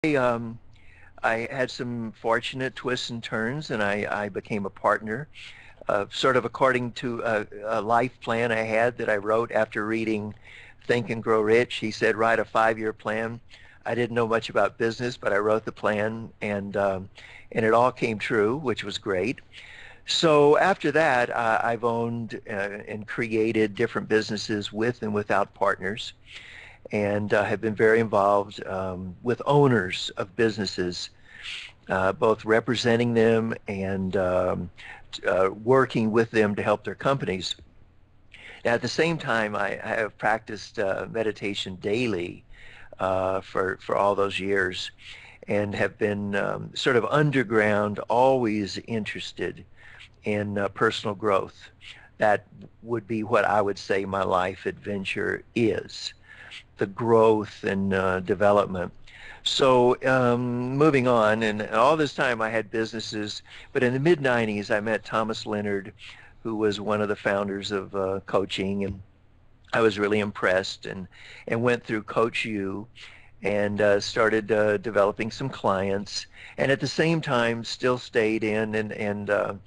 Um, I had some fortunate twists and turns, and I became a partner, sort of according to a life plan I had that I wrote after reading Think and Grow Rich. He said, write a 5-year plan. I didn't know much about business, but I wrote the plan, and it all came true, which was great. So after that, I've owned and created different businesses with and without partners, and have been very involved with owners of businesses, both representing them and working with them to help their companies. Now, at the same time, I have practiced meditation daily for all those years, and have been sort of underground, always interested in personal growth. That would be what I would say my life adventure is, the growth and development. So moving on, and all this time I had businesses, but in the mid 90s I met Thomas Leonard, who was one of the founders of coaching, and I was really impressed, and went through Coach U, and started developing some clients, and at the same time still stayed in and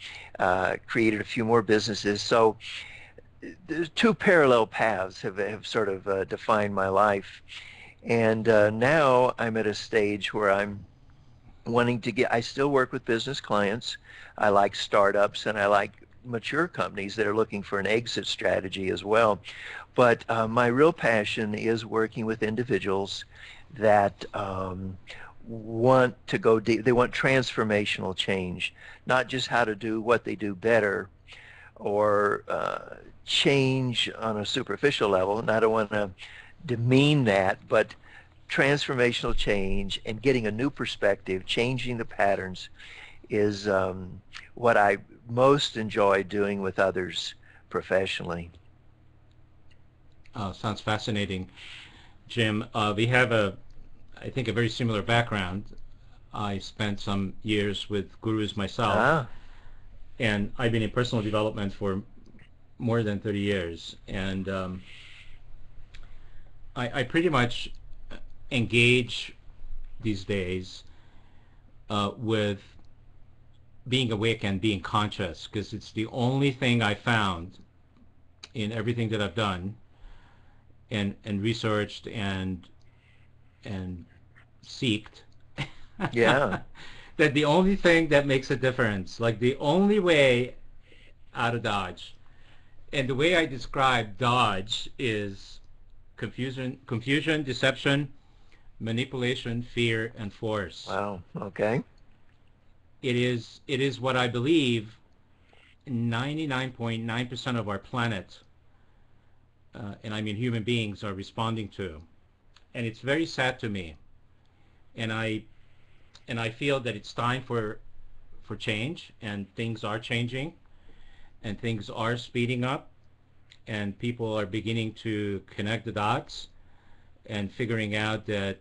created a few more businesses. So there's two parallel paths have sort of defined my life. And now I'm at a stage where I'm wanting to I still work with business clients. I like startups and I like mature companies that are looking for an exit strategy as well. But my real passion is working with individuals that want to go deep. They want transformational change, not just how to do what they do better, or change on a superficial level. And I don't want to demean that, but transformational change and getting a new perspective, changing the patterns is what I most enjoy doing with others professionally. Sounds fascinating, Jim. We have I think, a very similar background. I spent some years with gurus myself, Ah, and I've been in personal development for more than 30 years. And I pretty much engage these days with being awake and being conscious, because it's the only thing I found in everything that I've done and researched and seeked, yeah. that the only thing that makes a difference, like the only way out of Dodge, and the way I describe Dodge is confusion, deception, manipulation, fear, and force. Wow. Okay. It is what I believe 99.9% of our planet, and I mean human beings, are responding to. And it's very sad to me. And I feel that it's time for change, and things are changing, and things are speeding up, and people are beginning to connect the dots and figuring out that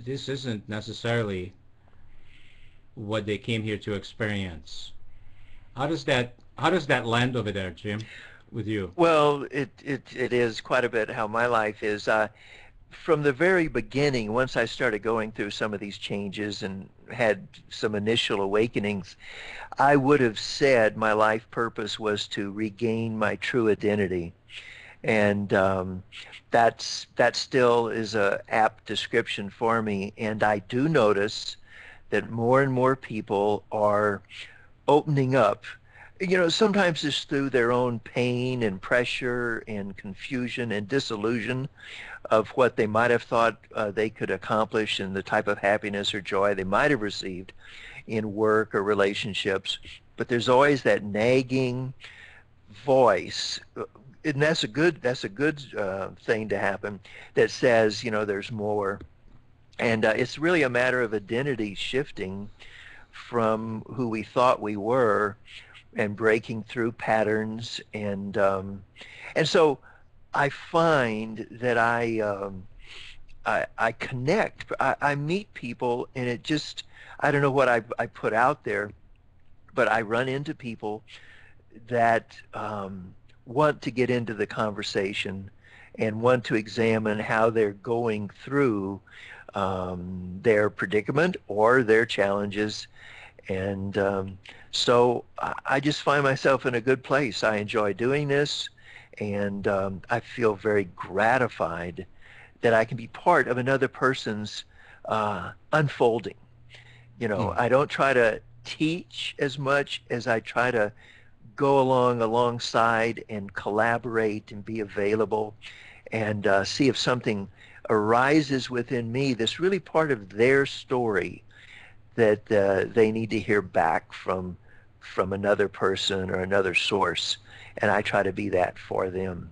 this isn't necessarily what they came here to experience. How does that land over there, Jim, with you? Well, it is quite a bit how my life is. From the very beginning, once I started going through some of these changes and had some initial awakenings, I would have said my life purpose was to regain my true identity. And that still is a apt description for me. And I do notice that more and more people are opening up. Sometimes it's through their own pain and pressure and confusion and disillusion of what they might have thought they could accomplish and the type of happiness or joy they might have received in work or relationships. But there's always that nagging voice, and that's a good thing to happen, that says, there's more. And it's really a matter of identity shifting from who we thought we were and breaking through patterns. And so I find that I connect. I meet people, and it just, I don't know what I put out there, but I run into people that want to get into the conversation and want to examine how they're going through their predicament or their challenges. And so I just find myself in a good place. I enjoy doing this, and I feel very gratified that I can be part of another person's unfolding. You know, Mm. I don't try to teach as much as I try to go along alongside and collaborate and be available and see if something arises within me that's really part of their story that they need to hear back from another person or another source. And I try to be that for them.